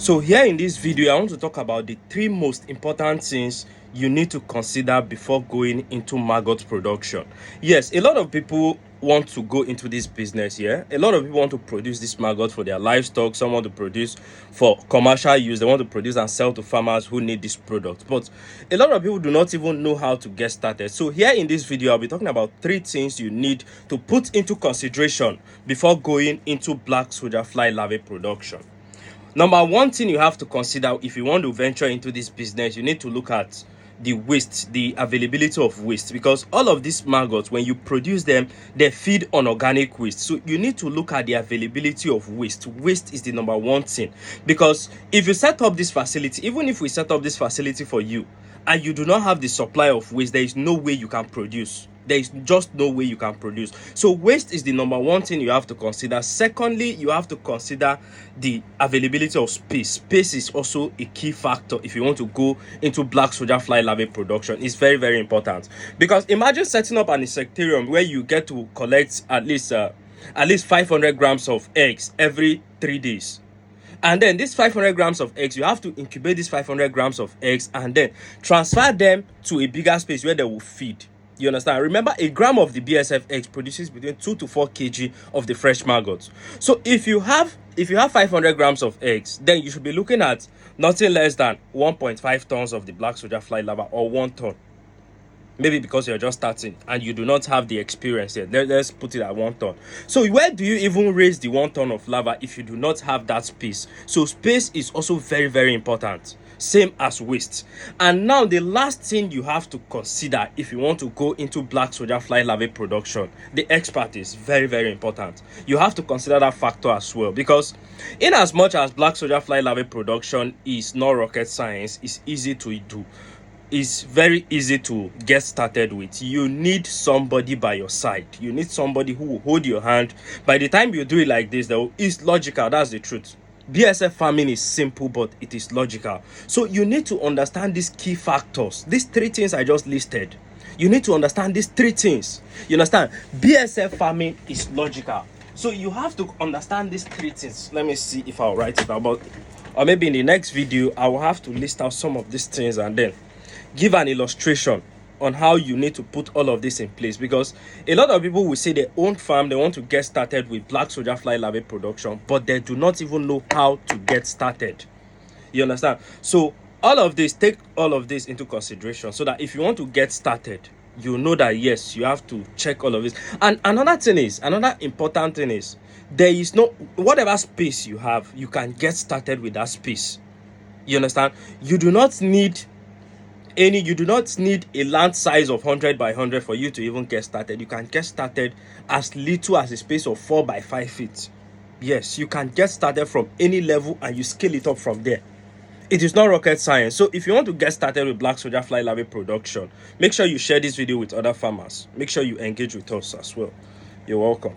So here in this video, I want to talk about the three most important things you need to consider before going into maggot production. Yes, a lot of people want to go into this business here. A lot of people want to produce this maggot for their livestock. Some want to produce for commercial use. They want to produce and sell to farmers who need this product. But a lot of people do not even know how to get started. So here in this video, I'll be talking about three things you need to put into consideration before going into black soldier fly larvae production. Number one thing you have to consider if you want to venture into this business, you need to look at the waste, the availability of waste, because all of these maggots, when you produce them, they feed on organic waste. So you need to look at the availability of waste. Waste is the number one thing, because if you set up this facility, even if we set up this facility for you and you do not have the supply of waste, there is no way you can produce. There is just no way you can produce. So waste is the number one thing you have to consider. Secondly, you have to consider the availability of space. Space is also a key factor if you want to go into black soldier fly larvae production. It's very, very important, because imagine setting up an insectarium where you get to collect at least 500 grams of eggs every 3 days. And then these 500 grams of eggs, you have to incubate these 500 grams of eggs and then transfer them to a bigger space where they will feed. You understand? Remember, a gram of the BSF eggs produces between 2 to 4 kg of the fresh maggots. So if you have 500 grams of eggs, then you should be looking at nothing less than 1.5 tons of the black soldier fly larva, or 1 ton. Maybe because you're just starting and you do not have the experience yet. Let's put it at 1 ton. So where do you even raise the 1 ton of larva if you do not have that space? So space is also very, very important. Same as waste. And now the last thing you have to consider if you want to go into black soldier fly larvae production, the expert is very, very important. You have to consider that factor as well, because in as much as black soldier fly larvae production is not rocket science, it's easy to do. It's very easy to get started with. You need somebody by your side. You need somebody who will hold your hand. By the time you do it like this, though, it's logical. That's the truth. BSF farming is simple, but it is logical. So you need to understand these key factors. These three things I just listed. You need to understand these three things. You understand? BSF farming is logical. So you have to understand these three things. Let me see if I'll write it about, or maybe in the next video, I will have to list out some of these things and then give an illustration on how you need to put all of this in place, because a lot of people will say they own farm, they want to get started with black soldier fly larvae production, but they do not even know how to get started. You understand? So take all of this into consideration, so that if you want to get started, you know that yes, you have to check all of this. And another important thing is, there is no, whatever space you have, you can get started with that space. You understand? You do not need a land size of 100 by 100 for you to even get started. You can get started as little as a space of 4 by 5 feet. Yes, you can get started from any level and you scale it up from there. It is not rocket science. So if you want to get started with black soldier fly larvae production, make sure you share this video with other farmers. Make sure you engage with us as well. You're welcome.